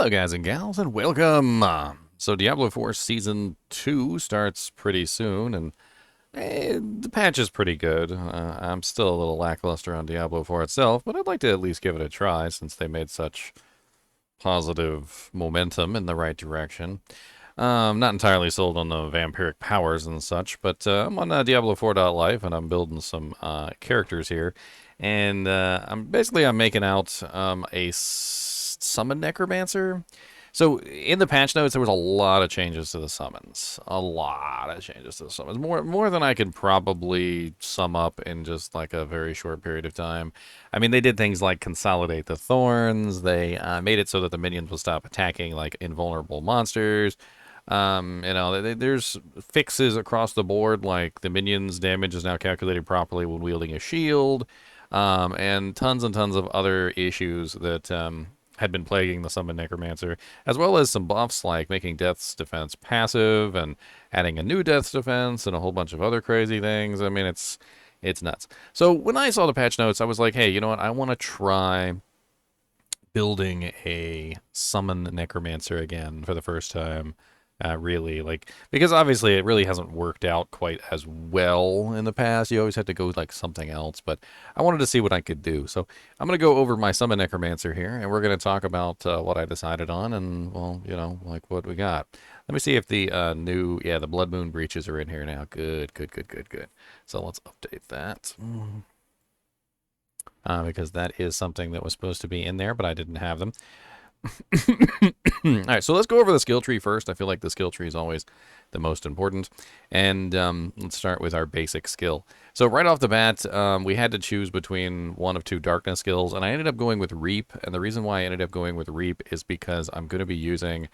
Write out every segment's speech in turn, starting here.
Hello guys and gals and welcome! So Diablo 4 Season 2 starts pretty soon and the patch is pretty good. I'm still a little lackluster on Diablo 4 itself, but I'd like to at least give it a try since they made such positive momentum in the right direction. Not entirely sold on the Vampiric Powers and such, but I'm on Diablo 4.life and I'm building some characters here. And I'm making out Summon Necromancer. So in the patch notes, there was a lot of changes to the summons. A lot of changes to the summons. More than I could probably sum up in just like a very short period of time. I mean, they did things like consolidate the thorns. They made it so that the minions will stop attacking like invulnerable monsters. There's fixes across the board, like the minions' damage is now calculated properly when wielding a shield, and tons of other issues that had been plaguing the Summon Necromancer, as well as some buffs like making Death's Defense passive and adding a new Death's Defense and a whole bunch of other crazy things. I mean, it's nuts. So when I saw the patch notes, I was like, hey, you know what? I want to try building a Summon Necromancer again for the first time. Really, like, because obviously it really hasn't worked out quite as well in the past. You always had to go with like something else, but I wanted to see what I could do. So I'm going to go over my Summon Necromancer here, and we're going to talk about what I decided on and, well, like what we got. Let me see if the the Blood Moon breaches are in here now. Good. So let's update that. Because that is something that was supposed to be in there, but I didn't have them. All right, so let's go over the skill tree first. I feel like the skill tree is always the most important. And let's start with our basic skill. So right off the bat, we had to choose between one of two darkness skills, and I ended up going with Reap. And the reason why I ended up going with Reap is because I'm going to be using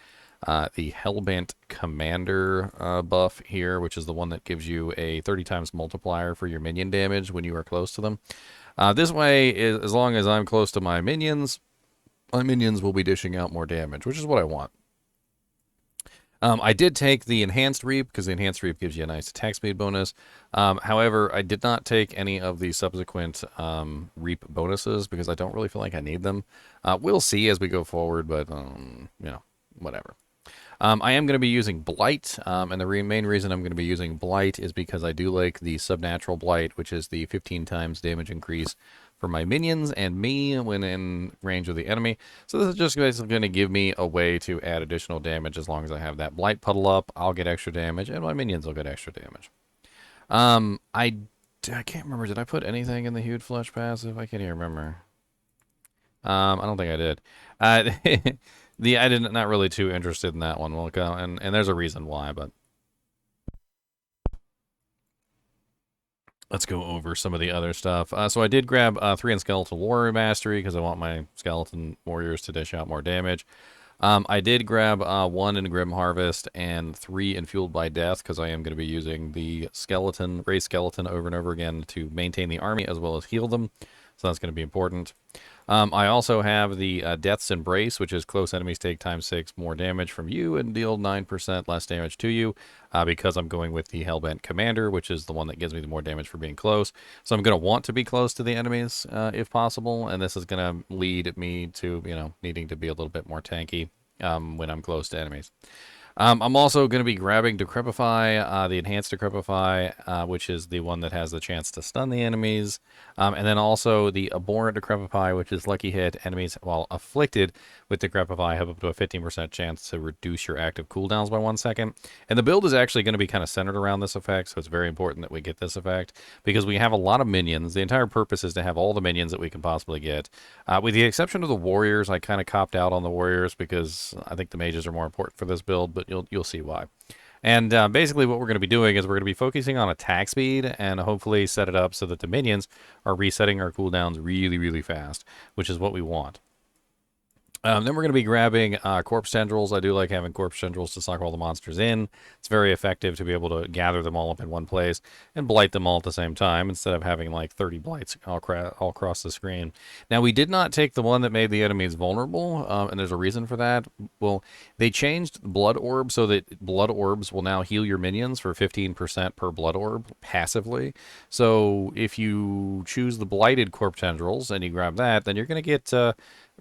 the Hellbent Commander buff here, which is the one that gives you a 30 times multiplier for your minion damage when you are close to them. This way, as long as I'm close to my minions will be dishing out more damage, which is what I want. I did take the Enhanced Reap, because the Enhanced Reap gives you a nice attack speed bonus. However, I did not take any of the subsequent Reap bonuses, because I don't really feel like I need them. We'll see as we go forward, but, whatever. I am going to be using Blight, and the main reason I'm going to be using Blight is because I do like the Subnatural Blight, which is the 15 times damage increase for my minions and me when in range of the enemy. So this is just basically going to give me a way to add additional damage. As long as I have that Blight puddle up, I'll get extra damage, and my minions will get extra damage. I can't remember. Did I put anything in the Hued Flesh passive? I can't even remember. I don't think I did. I did not really too interested in that one. We'll go, and there's a reason why, but let's go over some of the other stuff. So I did grab 3 in Skeletal Warrior Mastery because I want my Skeleton Warriors to dish out more damage. I did grab 1 in Grim Harvest and 3 in Fueled by Death because I am going to be using the Raise Skeleton over and over again to maintain the army as well as heal them. So that's going to be important. I also have the Death's Embrace, which is close enemies take ×6 more damage from you and deal 9% less damage to you, because I'm going with the Hellbent Commander, which is the one that gives me the more damage for being close. So I'm going to want to be close to the enemies if possible, and this is going to lead me to, needing to be a little bit more tanky when I'm close to enemies. I'm also going to be grabbing Decrepify, the Enhanced Decrepify, which is the one that has the chance to stun the enemies. And then also the Abhorrent Decrepify, which is Lucky Hit. Enemies, while afflicted with Decrepify, have up to a 15% chance to reduce your active cooldowns by 1 second. And the build is actually going to be kind of centered around this effect, so it's very important that we get this effect, because we have a lot of minions. The entire purpose is to have all the minions that we can possibly get. With the exception of the warriors, I kind of copped out on the warriors because I think the mages are more important for this build, but you'll see why. And basically what we're going to be doing is we're going to be focusing on attack speed and hopefully set it up so that the minions are resetting our cooldowns really fast, which is what we want. Then we're going to be grabbing Corpse Tendrils. I do like having Corpse Tendrils to suck all the monsters in. It's very effective to be able to gather them all up in one place and blight them all at the same time instead of having like 30 blights all across the screen. Now, we did not take the one that made the enemies vulnerable, and there's a reason for that. Well, they changed Blood Orb so that Blood Orbs will now heal your minions for 15% per Blood Orb passively. So if you choose the Blighted Corpse Tendrils and you grab that, then you're going to get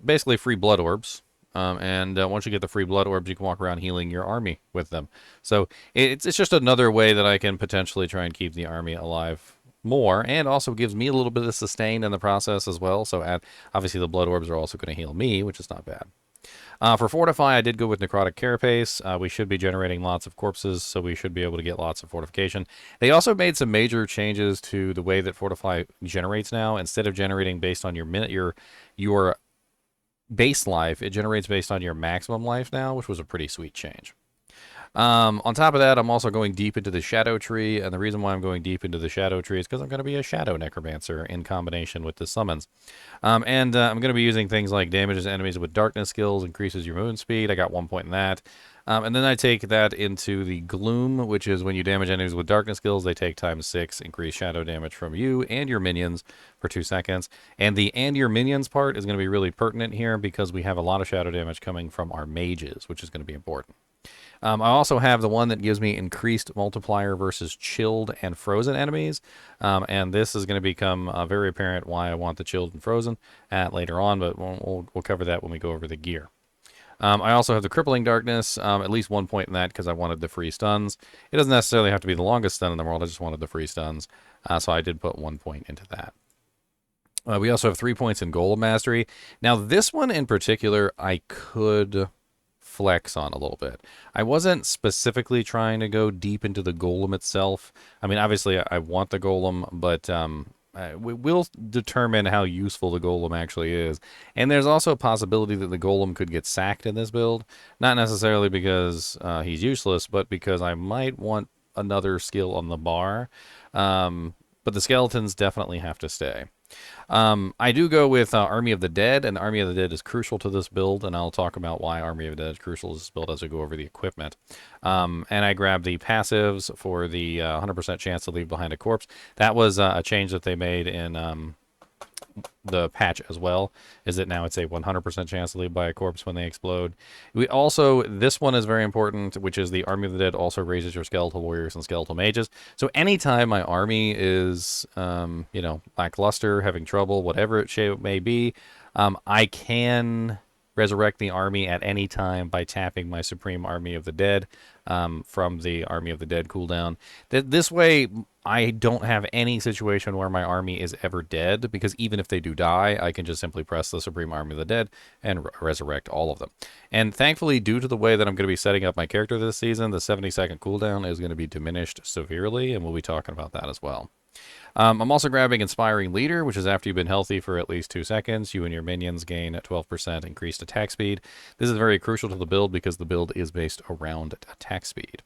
basically free Blood Orbs. and once you get the free blood orbs, you can walk around healing your army with them. So it's just another way that I can potentially try and keep the army alive more, and also gives me a little bit of sustain in the process as well. So obviously the blood orbs are also going to heal me, which is not bad. For Fortify, I did go with Necrotic Carapace. We should be generating lots of corpses, so we should be able to get lots of fortification. They also made some major changes to the way that Fortify generates now. Instead of generating based on your base life, it generates based on your maximum life now, which was a pretty sweet change. On top of that, I'm also going deep into the Shadow Tree, and the reason why I'm going deep into the Shadow Tree is because I'm going to be a Shadow Necromancer in combination with the summons. I'm going to be using things like damages enemies with darkness skills, increases your movement speed. I got 1 point in that. And then I take that into the Gloom, which is when you damage enemies with darkness skills, they take ×6 increased shadow damage from you and your minions for 2 seconds. And the and your minions part is going to be really pertinent here because we have a lot of shadow damage coming from our mages, which is going to be important. I also have the one that gives me increased multiplier versus chilled and frozen enemies, and this is going to become very apparent why I want the chilled and frozen later on, but we'll cover that when we go over the gear. I also have the Crippling Darkness, at least 1 point in that because I wanted the free stuns. It doesn't necessarily have to be the longest stun in the world, I just wanted the free stuns, so I did put 1 point into that. We also have 3 points in Golem Mastery. Now this one in particular I could flex on a little bit. I wasn't specifically trying to go deep into the golem itself. I mean, obviously I want the golem, but we'll determine how useful the golem actually is. And there's also a possibility that the golem could get sacked in this build. Not necessarily because he's useless, but because I might want another skill on the bar. But the skeletons definitely have to stay. I do go with Army of the Dead, and Army of the Dead is crucial to this build, and I'll talk about why Army of the Dead is crucial to this build as we go over the equipment. And I grabbed the passives for the 100% chance to leave behind a corpse. That was a change that they made in the patch as well, is that now it's a 100% chance to leave by a corpse when they explode. We also, this one is very important, which is the Army of the Dead also raises your skeletal warriors and skeletal mages. So anytime my army is, lackluster, having trouble, whatever it may be, I can resurrect the army at any time by tapping my Supreme Army of the Dead from the Army of the Dead cooldown. This way, I don't have any situation where my army is ever dead, because even if they do die, I can just simply press the Supreme Army of the Dead and resurrect all of them. And thankfully, due to the way that I'm going to be setting up my character this season, the 70-second cooldown is going to be diminished severely, and we'll be talking about that as well. I'm also grabbing Inspiring Leader, which is after you've been healthy for at least 2 seconds. You and your minions gain 12% increased attack speed. This is very crucial to the build because the build is based around attack speed.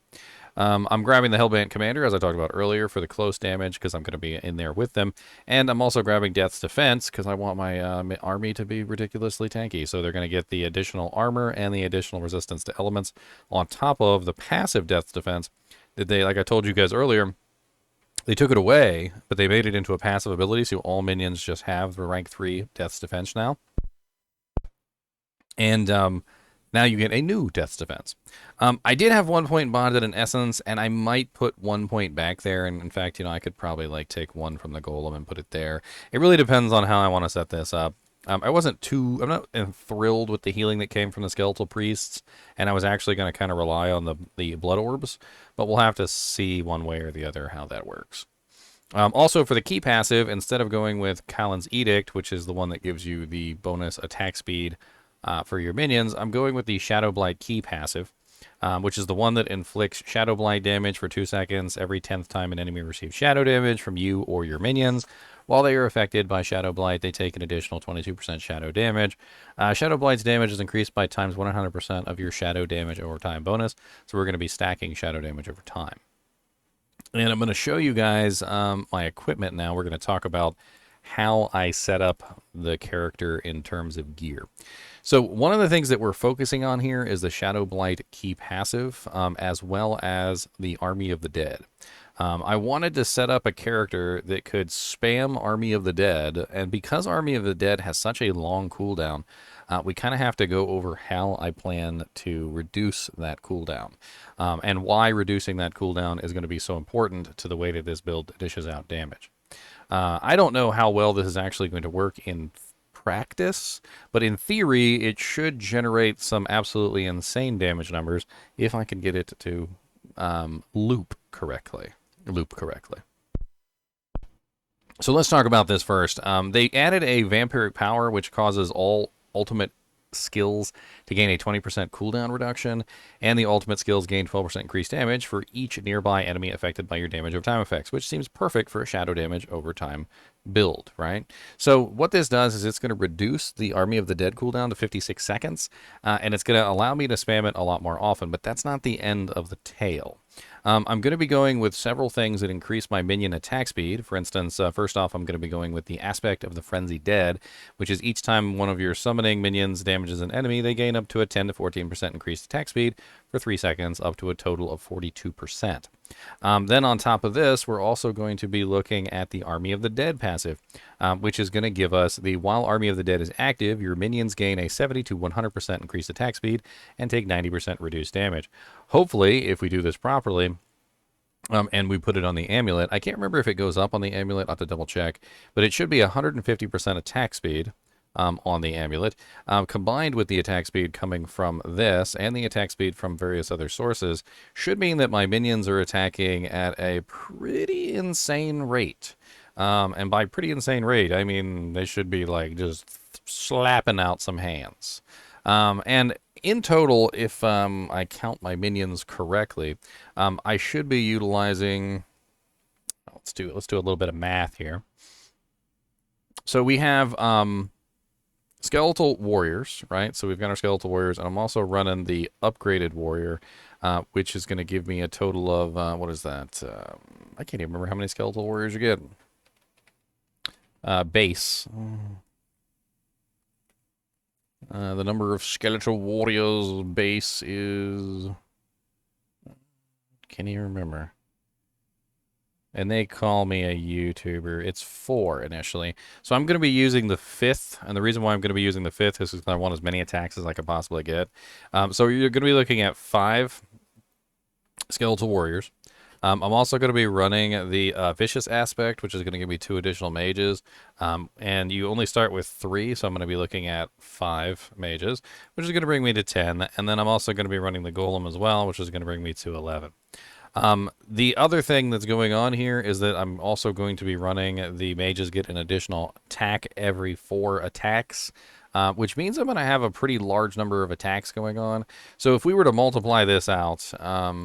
I'm grabbing the Hellbent Commander, as I talked about earlier, for the close damage because I'm going to be in there with them. And I'm also grabbing Death's Defense because I want my army to be ridiculously tanky. So they're going to get the additional armor and the additional resistance to elements on top of the passive Death's Defense that they, like I told you guys earlier, they took it away, but they made it into a passive ability, so all minions just have the rank 3 Death's Defense now. And now you get a new Death's Defense. I did have 1 point bonded in Essence, and I might put 1 point back there. And in fact, I could probably take 1 from the Golem and put it there. It really depends on how I want to set this up. I'm not thrilled with the healing that came from the Skeletal Priests, and I was actually going to kind of rely on the Blood Orbs, but we'll have to see one way or the other how that works. Also, for the key passive, instead of going with Kalin's Edict, which is the one that gives you the bonus attack speed for your minions, I'm going with the Shadow Blight key passive, which is the one that inflicts Shadow Blight damage for 2 seconds every 10th time an enemy receives shadow damage from you or your minions. While they are affected by Shadow Blight, they take an additional 22% shadow damage. Shadow Blight's damage is increased by times 100% of your shadow damage over time bonus, so we're going to be stacking shadow damage over time. And I'm going to show you guys my equipment now. We're going to talk about how I set up the character in terms of gear. So one of the things that we're focusing on here is the Shadow Blight key passive, as well as the Army of the Dead. I wanted to set up a character that could spam Army of the Dead, and because Army of the Dead has such a long cooldown, we kind of have to go over how I plan to reduce that cooldown, and why reducing that cooldown is going to be so important to the way that this build dishes out damage. I don't know how well this is actually going to work in practice, but in theory, it should generate some absolutely insane damage numbers if I can get it to loop correctly. So let's talk about this first. They added a Vampiric Power, which causes all ultimate skills to gain a 20% cooldown reduction, and the ultimate skills gain 12% increased damage for each nearby enemy affected by your damage over time effects, which seems perfect for a shadow damage over time build, right? So what this does is it's going to reduce the Army of the Dead cooldown to 56 seconds, and it's going to allow me to spam it a lot more often, but that's not the end of the tale. I'm going to be going with several things that increase my minion attack speed. For instance, first off, I'm going to be going with the Aspect of the Frenzied Dead, which is each time one of your summoning minions damages an enemy, they gain up to a 10 to 14% increased attack speed for 3 seconds, up to a total of 42%. Then on top of this, we're also going to be looking at the Army of the Dead passive, which is going to give us the while Army of the Dead is active, your minions gain a 70 to 100% increased attack speed and take 90% reduced damage. Hopefully, if we do this properly, and we put it on the amulet, I can't remember if it goes up on the amulet, I'll have to double check, but it should be 150% attack speed on the amulet, combined with the attack speed coming from this and the attack speed from various other sources, should mean that my minions are attacking at a pretty insane rate. And by pretty insane rate, I mean they should be like just slapping out some hands. And in total, if I count my minions correctly, I should be utilizing. Let's do a little bit of math here. So we have skeletal warriors, right? So we've got our skeletal warriors, and I'm also running the upgraded warrior, which is going to give me a total of what is that? I can't even remember how many skeletal warriors you get. Base. The number of skeletal warriors base is... Can you remember? And they call me a YouTuber. It's 4 initially. So I'm going to be using the 5th. And the reason why I'm going to be using the 5th is because I want as many attacks as I could possibly get. So you're going to be looking at 5 skeletal warriors. I'm also going to be running the Vicious Aspect, which is going to give me 2 additional mages. And you only start with 3, so I'm going to be looking at 5 mages, which is going to bring me to 10. And then I'm also going to be running the Golem as well, which is going to bring me to 11. The other thing that's going on here is that I'm also going to be running the mages get an additional attack every 4 attacks. Which means I'm going to have a pretty large number of attacks going on. So if we were to multiply this out,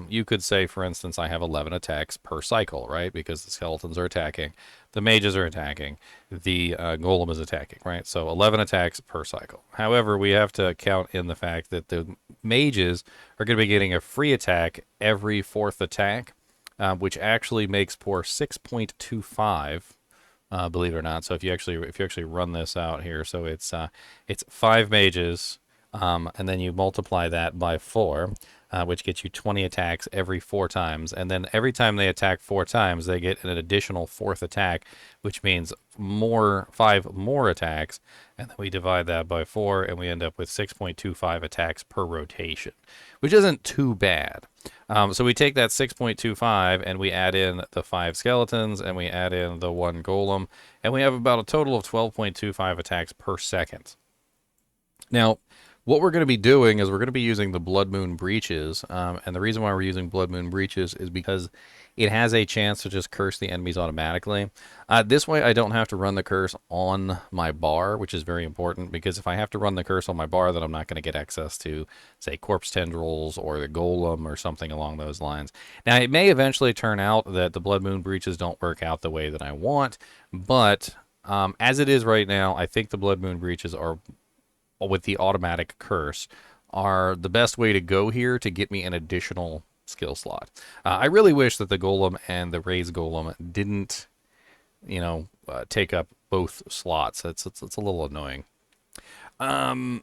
you could say, for instance, I have 11 attacks per cycle, right? Because the skeletons are attacking, the mages are attacking, the golem is attacking, right? So 11 attacks per cycle. However, we have to count in the fact that the mages are going to be getting a free attack every 4th attack, which actually makes for 6.25. Believe it or not. So if you actually run this out here, so it's 5 mages, and then you multiply that by 4, which gets you 20 attacks every 4 times, and then every time they attack 4 times, they get an additional 4th attack, which means 5 more attacks, and then we divide that by 4, and we end up with 6.25 attacks per rotation, which isn't too bad. So we take that 6.25 and we add in the 5 skeletons and we add in the 1 golem, and we have about a total of 12.25 attacks per second. Now, what we're going to be doing is we're going to be using the Blood Moon Breaches, and the reason why we're using Blood Moon Breaches is because it has a chance to just curse the enemies automatically. This way I don't have to run the curse on my bar, which is very important, because if I have to run the curse on my bar, then I'm not going to get access to, say, Corpse Tendrils or the Golem or something along those lines. Now, it may eventually turn out that the Blood Moon Breaches don't work out the way that I want, but as it is right now, I think the Blood Moon Breaches are, with the automatic curse, are the best way to go here to get me an additional skill slot. I really wish that the Golem and the Raise Golem didn't, take up both slots. It's a little annoying. All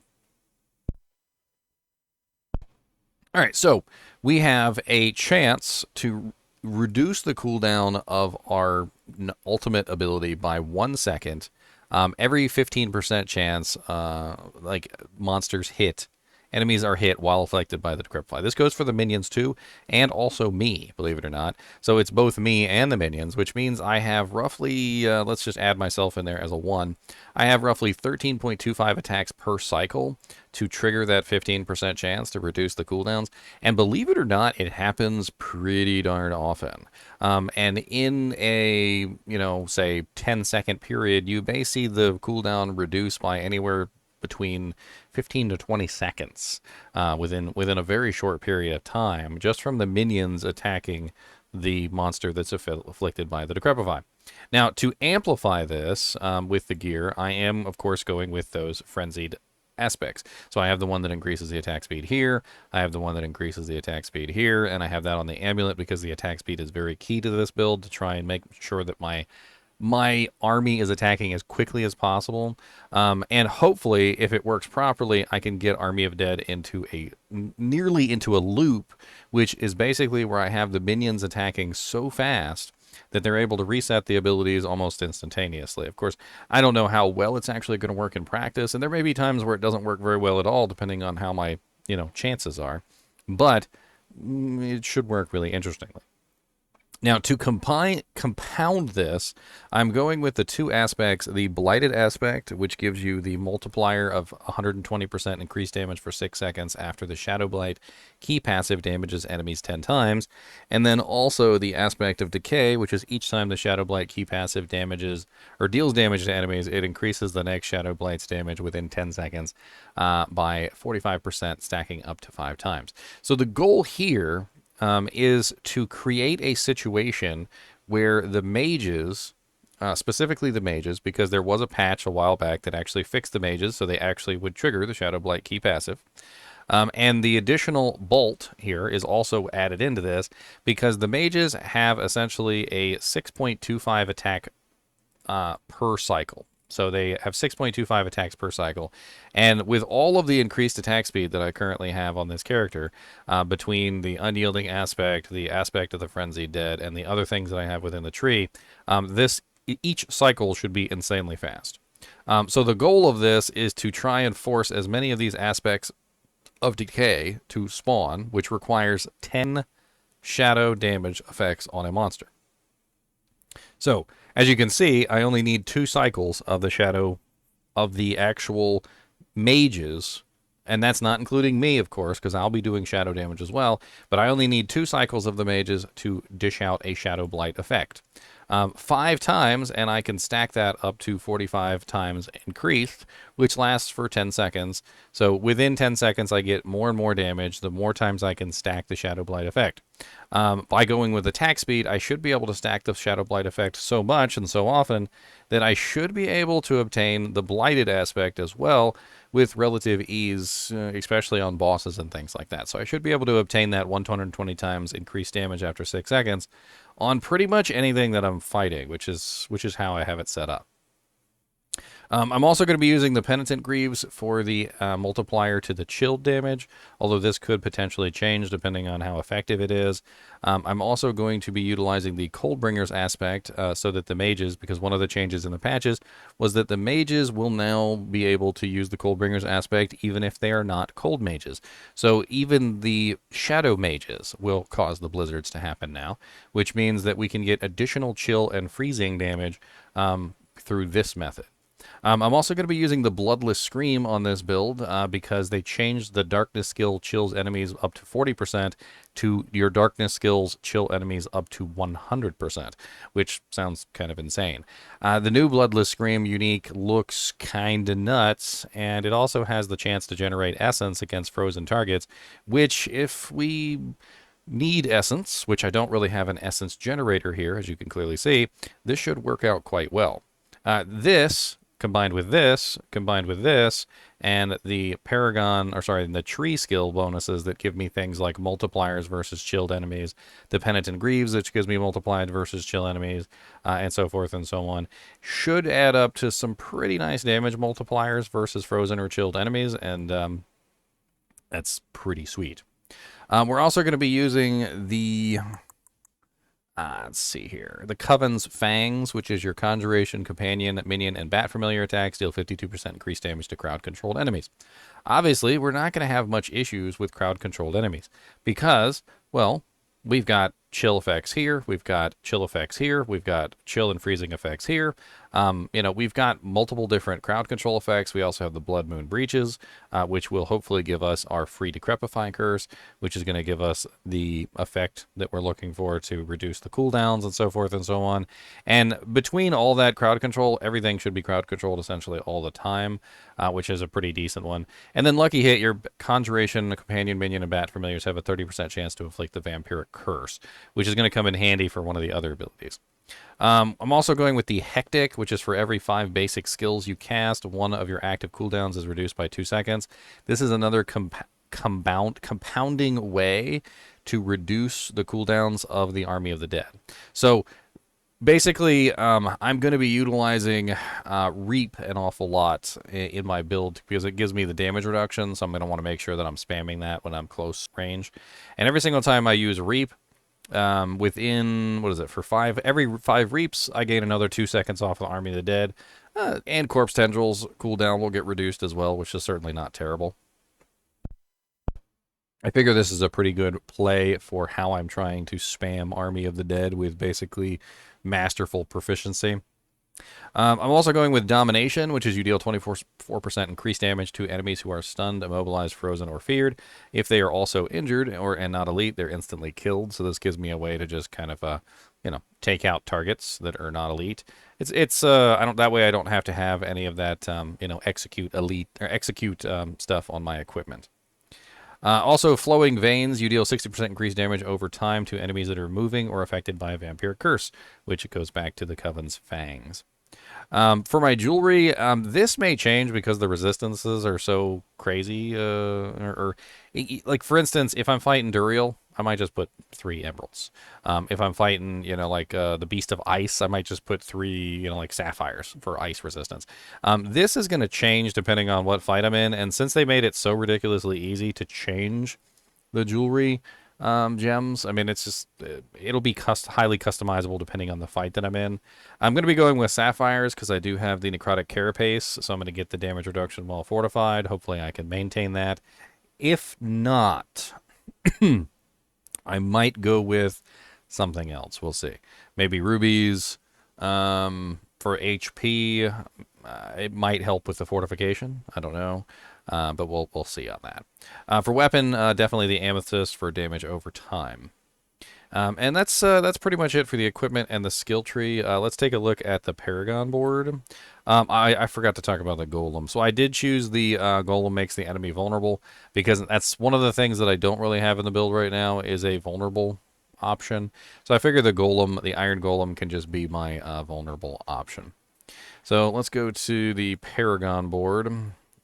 right, so we have a chance to reduce the cooldown of our ultimate ability by 1 second. Every 15% chance, like monsters hit enemies are hit while afflicted by the Decrepify. This goes for the minions too, and also me, believe it or not. So it's both me and the minions, which means I have roughly, let's just add myself in there as a 1. I have roughly 13.25 attacks per cycle to trigger that 15% chance to reduce the cooldowns. And believe it or not, it happens pretty darn often. And in a, say 10-second period, you may see the cooldown reduce by anywhere between 15 to 20 seconds within a very short period of time, just from the minions attacking the monster that's afflicted by the Decrepify. Now, to amplify this with the gear, I am, of course, going with those frenzied aspects. So I have the one that increases the attack speed here, I have the one that increases the attack speed here, and I have that on the amulet because the attack speed is very key to this build to try and make sure that my army is attacking as quickly as possible. And hopefully, if it works properly, I can get Army of Dead nearly into a loop, which is basically where I have the minions attacking so fast that they're able to reset the abilities almost instantaneously. Of course, I don't know how well it's actually going to work in practice, and there may be times where it doesn't work very well at all, depending on how my, chances are. But it should work really interestingly. Now, to compound this, I'm going with the two aspects, the Blighted aspect, which gives you the multiplier of 120% increased damage for 6 seconds after the Shadow Blight key passive damages enemies 10 times, and then also the aspect of Decay, which is each time the Shadow Blight key passive damages or deals damage to enemies, it increases the next Shadow Blight's damage within 10 seconds by 45%, stacking up to 5 times. So the goal here is to create a situation where the mages, specifically the mages, because there was a patch a while back that actually fixed the mages, so they actually would trigger the Shadow Blight key passive. And the additional bolt here is also added into this because the mages have essentially a 6.25 attack per cycle. So they have 6.25 attacks per cycle. And with all of the increased attack speed that I currently have on this character, between the unyielding aspect, the aspect of the frenzied dead, and the other things that I have within the tree, each cycle should be insanely fast. So the goal of this is to try and force as many of these aspects of decay to spawn, which requires 10 shadow damage effects on a monster. So, as you can see, I only need 2 cycles of the shadow of the actual mages, and that's not including me, of course, because I'll be doing shadow damage as well, but I only need 2 cycles of the mages to dish out a Shadow Blight effect. 5 times, and I can stack that up to 45 times increased, which lasts for 10 seconds. So within 10 seconds, I get more and more damage, the more times I can stack the Shadow Blight effect. By going with attack speed, I should be able to stack the Shadow Blight effect so much and so often that I should be able to obtain the Blighted aspect as well with relative ease, especially on bosses and things like that. So I should be able to obtain that 120 times increased damage after 6 seconds on pretty much anything that I'm fighting, which is how I have it set up. I'm also going to be using the Penitent Greaves for the multiplier to the chilled damage, although this could potentially change depending on how effective it is. I'm also going to be utilizing the Coldbringers aspect so that the mages, because one of the changes in the patches was that the mages will now be able to use the Coldbringers aspect even if they are not cold mages. So even the shadow mages will cause the blizzards to happen now, which means that we can get additional chill and freezing damage through this method. I'm also going to be using the Bloodless Scream on this build because they changed the Darkness skill chills enemies up to 40% to your Darkness skills chill enemies up to 100%, which sounds kind of insane. The new Bloodless Scream unique looks kind of nuts, and it also has the chance to generate essence against frozen targets, which if we need essence, which I don't really have an essence generator here, as you can clearly see, this should work out quite well. This combined with this, and the the tree skill bonuses that give me things like multipliers versus chilled enemies, the Penitent Greaves, which gives me multiplied versus chill enemies, and so forth and so on, should add up to some pretty nice damage multipliers versus frozen or chilled enemies, and that's pretty sweet. We're also going to be using the Let's see here. The Coven's Fangs, which is your Conjuration, Companion, Minion, and Bat Familiar attacks, deal 52% increased damage to crowd-controlled enemies. Obviously, we're not going to have much issues with crowd-controlled enemies because, well, we've got chill effects here, we've got chill effects here, we've got chill and freezing effects here. We've got multiple different crowd control effects. We also have the Blood Moon Breaches, which will hopefully give us our free Decrepify Curse, which is going to give us the effect that we're looking for to reduce the cooldowns and so forth and so on. And between all that crowd control, everything should be crowd controlled essentially all the time, which is a pretty decent one. And then Lucky Hit, your Conjuration, Companion, Minion, and Bat Familiars have a 30% chance to inflict the Vampiric Curse, which is going to come in handy for one of the other abilities. I'm also going with the Hectic, which is for every 5 basic skills you cast, one of your active cooldowns is reduced by 2 seconds. This is another compounding way to reduce the cooldowns of the Army of the Dead. So basically, I'm going to be utilizing Reap an awful lot in my build because it gives me the damage reduction, so I'm going to want to make sure that I'm spamming that when I'm close range. And every single time I use Reap, within, what is it, for every 5 reaps, I gain another 2 seconds off the Army of the Dead. And Corpse Tendrils cooldown will get reduced as well, which is certainly not terrible. I figure this is a pretty good play for how I'm trying to spam Army of the Dead with basically masterful proficiency. I'm also going with Domination, which is you deal 24% increased damage to enemies who are stunned, immobilized, frozen, or feared. If they are also injured and not elite, they're instantly killed. So this gives me a way to just kind of take out targets that are not elite. I don't, that way I don't have to have any of that execute elite or execute stuff on my equipment. Also, Flowing Veins, you deal 60% increased damage over time to enemies that are moving or affected by a Vampiric Curse, which goes back to the Coven's Fangs. For my jewelry, this may change because the resistances are so crazy. Like, for instance, if I'm fighting Duriel, I might just put 3 emeralds. If I'm fighting, the Beast of Ice, I might just put 3, sapphires for ice resistance. This is going to change depending on what fight I'm in, and since they made it so ridiculously easy to change the jewelry gems, I mean, it's just, it'll be highly customizable depending on the fight that I'm in. I'm going to be going with sapphires because I do have the Necrotic Carapace, so I'm going to get the damage reduction while fortified. Hopefully I can maintain that. If not, I might go with something else. We'll see. Maybe rubies for HP. It might help with the fortification. I don't know. But we'll see on that. For weapon, definitely the amethyst for damage over time. And that's pretty much it for the equipment and the skill tree. Let's take a look at the Paragon board. I forgot to talk about the golem. So I did choose the golem makes the enemy vulnerable because that's one of the things that I don't really have in the build right now is a vulnerable option. So I figure the iron golem can just be my vulnerable option. So let's go to the Paragon board.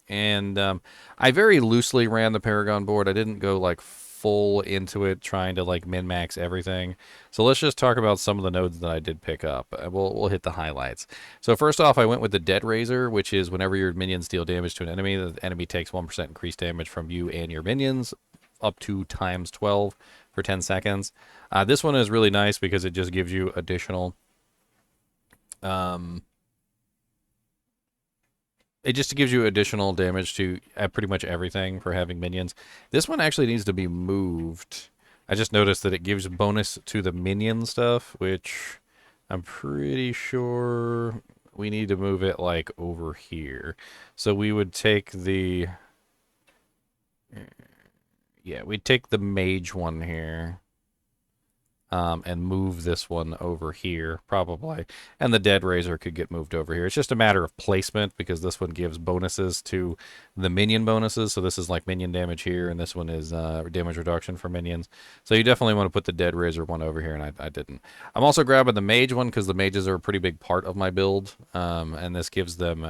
And I very loosely ran the Paragon board. I didn't go like full into it trying to like min-max everything. So let's just talk about some of the nodes that I did pick up. We'll hit the highlights. So first off, I went with the Dead Razor, which is whenever your minions deal damage to an enemy, the enemy takes 1% increased damage from you and your minions, up to times 12 for 10 seconds. This one is really nice because it just gives you additional... It just gives you additional damage to pretty much everything for having minions. This one actually needs to be moved. I just noticed that it gives bonus to the minion stuff, which I'm pretty sure we need to move it like over here. So we would take the... Yeah, we'd take the mage one here. And move this one over here, probably. And the Dead Razor could get moved over here. It's just a matter of placement, because this one gives bonuses to the minion bonuses. So this is like minion damage here, and this one is damage reduction for minions. So you definitely want to put the Dead Razor one over here, and I didn't. I'm also grabbing the mage one, because the mages are a pretty big part of my build. And this gives them...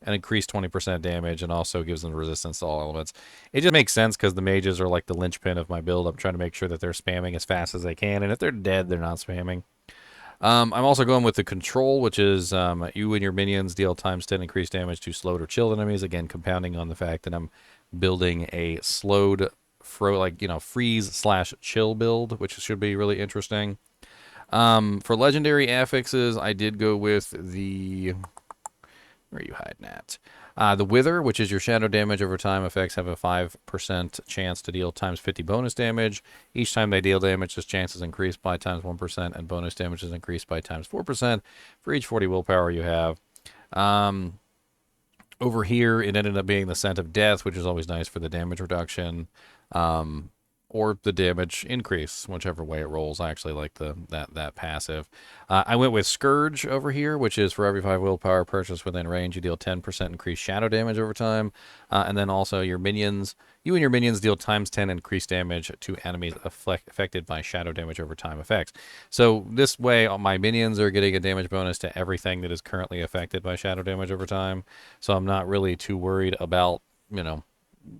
an increased 20% damage, and also gives them resistance to all elements. It just makes sense because the mages are like the linchpin of my build. I'm trying to make sure that they're spamming as fast as they can, and if they're dead, they're not spamming. I'm also going with the control, which is you and your minions deal times 10 increased damage to slowed or chilled enemies, again compounding on the fact that I'm building a slowed freeze/chill build, which should be really interesting. For legendary affixes, I did go with the... Where are you hiding at? The Wither, which is your shadow damage over time. Effects have a 5% chance to deal times 50 bonus damage. Each time they deal damage, this chance is increased by times 1%, and bonus damage is increased by times 4% for each 40 willpower you have. Over here, it ended up being the Scent of Death, which is always nice for the damage reduction. Or the damage increase, whichever way it rolls. I actually like that passive. I went with Scourge over here, which is for every 5 willpower purchased within range, you deal 10% increased shadow damage over time. And then also your minions, you and your minions deal times 10 increased damage to enemies affected by shadow damage over time effects. So this way, my minions are getting a damage bonus to everything that is currently affected by shadow damage over time. So I'm not really too worried about, you know,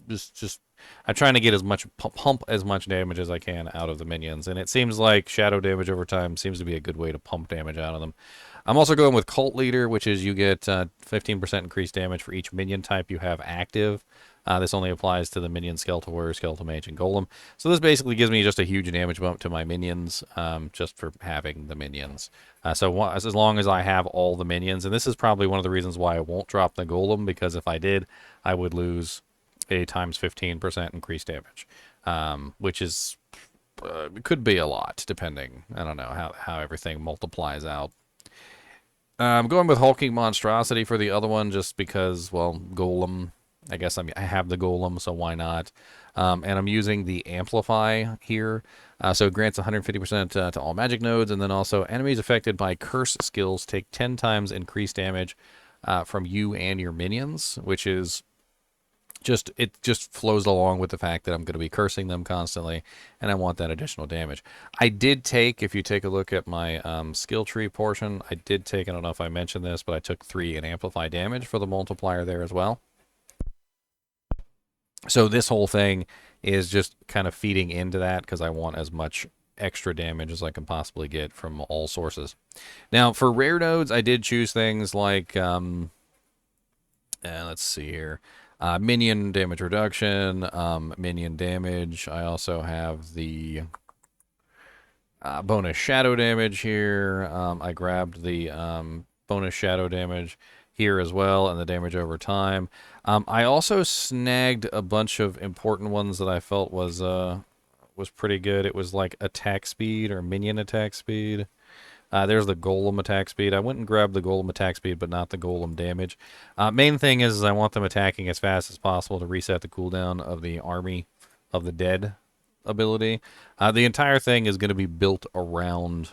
just I'm trying to get as much pump as much damage as I can out of the minions, and it seems like shadow damage over time seems to be a good way to pump damage out of them. I'm also going with Cult Leader, which is you get 15% increased damage for each minion type you have active. This only applies to the minion Skeletal Warrior, Skeletal Mage, and Golem. So this basically gives me just a huge damage bump to my minions, just for having the minions. So as long as I have all the minions, and this is probably one of the reasons why I won't drop the Golem, because if I did, I would lose a times 15% increased damage, which is could be a lot, depending. I don't know how everything multiplies out. I'm going with Hulking Monstrosity for the other one, just because, well, Golem. I guess I have the Golem, so why not? And I'm using the Amplify here, so it grants 150% to all magic nodes, and then also enemies affected by curse skills take 10 times increased damage from you and your minions, which is it just flows along with the fact that I'm going to be cursing them constantly, and I want that additional damage. I did take, if you take a look at my skill tree portion, I did take, I don't know if I mentioned this, but I took 3 in Amplify damage for the multiplier there as well. So this whole thing is just kind of feeding into that, because I want as much extra damage as I can possibly get from all sources. Now, for rare nodes, I did choose things like, let's see here, minion damage reduction, minion damage. I also have the bonus shadow damage here. I grabbed the bonus shadow damage here as well, and the damage over time. I also snagged a bunch of important ones that I felt was pretty good. It was like attack speed or minion attack speed. There's the Golem attack speed. I went and grabbed the Golem attack speed, but not the Golem damage. Main thing is I want them attacking as fast as possible to reset the cooldown of the Army of the Dead ability. The entire thing is going to be built around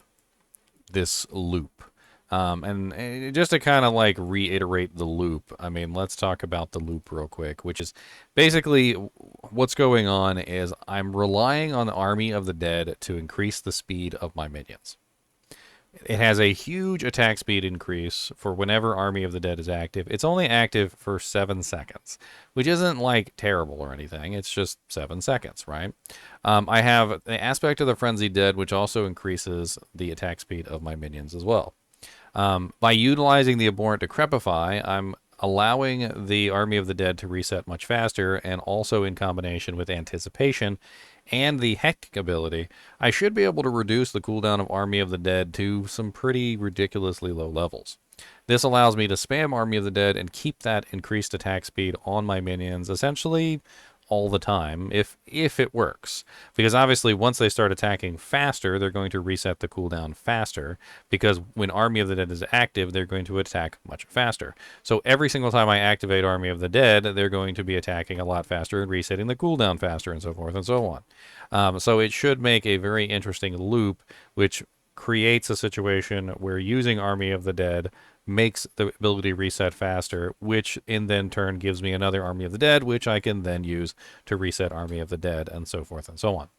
this loop. And just to kind of like reiterate the loop, I mean, let's talk about the loop real quick, which is basically what's going on is I'm relying on the Army of the Dead to increase the speed of my minions. It has a huge attack speed increase for whenever Army of the Dead is active. It's only active for 7 seconds, which isn't like terrible or anything. It's just 7 seconds, right? I have the Aspect of the Frenzied Dead, which also increases the attack speed of my minions as well. By utilizing the Abhorrent Decrepify, I'm allowing the Army of the Dead to reset much faster, and also in combination with Anticipation and the Hectic ability, I should be able to reduce the cooldown of Army of the Dead to some pretty ridiculously low levels. This allows me to spam Army of the Dead and keep that increased attack speed on my minions essentially all the time, if it works. Because obviously once they start attacking faster, they're going to reset the cooldown faster, because when Army of the Dead is active, they're going to attack much faster. So every single time I activate Army of the Dead, they're going to be attacking a lot faster and resetting the cooldown faster, and so forth and so on. So it should make a very interesting loop, which creates a situation where using Army of the Dead makes the ability reset faster, which in then turn gives me another Army of the Dead, which I can then use to reset Army of the Dead, and so forth and so on.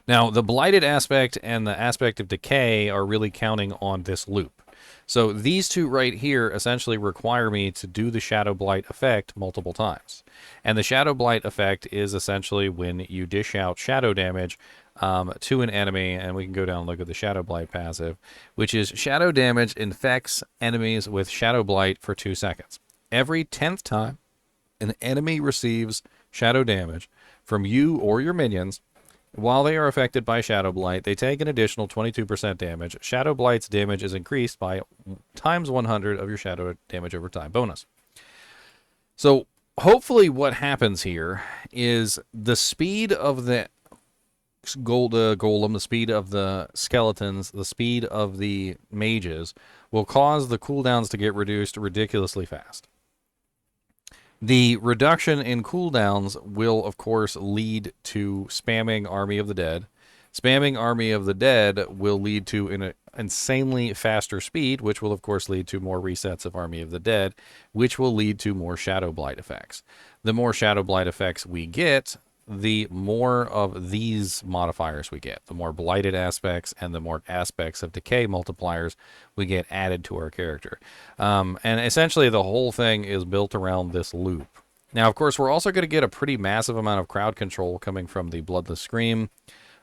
Now, the Blighted aspect and the aspect of Decay are really counting on this loop. So these two right here essentially require me to do the Shadow Blight effect multiple times. And the Shadow Blight effect is essentially when you dish out shadow damage to an enemy, and we can go down and look at the Shadow Blight passive, which is shadow damage infects enemies with Shadow Blight for 2 seconds. Every 10th time an enemy receives shadow damage from you or your minions, While they are affected by Shadow Blight, they take an additional 22% damage. Shadow Blight's damage is increased by times 100 of your shadow damage over time bonus. So hopefully what happens here is the speed of the golem, the speed of the skeletons, the speed of the mages will cause the cooldowns to get reduced ridiculously fast. The reduction in cooldowns will, of course, lead to spamming Army of the Dead. Spamming Army of the Dead will lead to an insanely faster speed, which will, of course, lead to more resets of Army of the Dead, which will lead to more Shadow Blight effects. The more Shadow Blight effects we get, the more of these modifiers we get, the more blighted aspects and the more aspects of decay multipliers we get added to our character. And essentially the whole thing is built around this loop. Now, of course, we're also going to get a pretty massive amount of crowd control coming from the Bloodless Scream,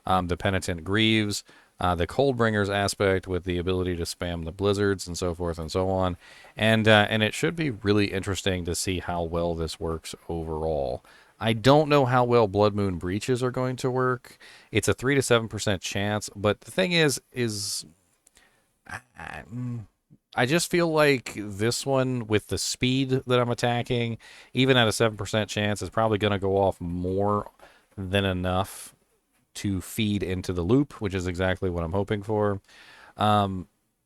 the Penitent Greaves, the Coldbringers aspect with the ability to spam the blizzards and so forth and so on. And it should be really interesting to see how well this works overall. I don't know how well Blood Moon Breaches are going to work. It's a 3 to 7% chance, but the thing is I just feel like this one, with the speed that I'm attacking, even at a 7% chance, is probably going to go off more than enough to feed into the loop, which is exactly what I'm hoping for.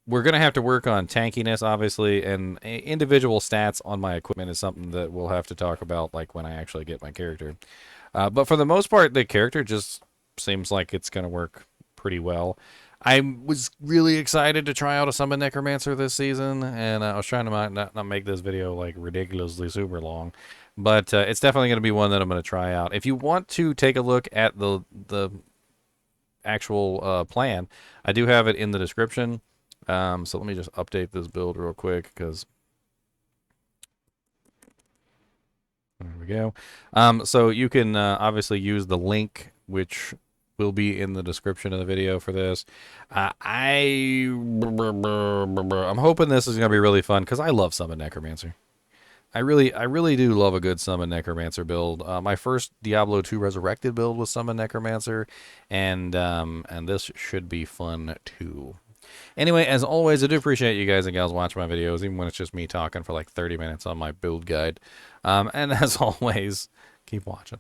We're going to have to work on tankiness, obviously, and individual stats on my equipment is something that we'll have to talk about, like, when I actually get my character. But for the most part, the character just seems like it's going to work pretty well. I was really excited to try out a Summon Necromancer this season, and I was trying to not make this video, like, ridiculously super long. But it's definitely going to be one that I'm going to try out. If you want to take a look at the actual plan, I do have it in the description. So let me just update this build real quick, because there we go. So you can obviously use the link, which will be in the description of the video for this. I'm hoping this is going to be really fun, because I love Summon Necromancer. I really do love a good Summon Necromancer build. My first Diablo 2 Resurrected build was Summon Necromancer, and this should be fun too. Anyway, as always, I do appreciate you guys and gals watching my videos, even when it's just me talking for like 30 minutes on my build guide. And as always, keep watching.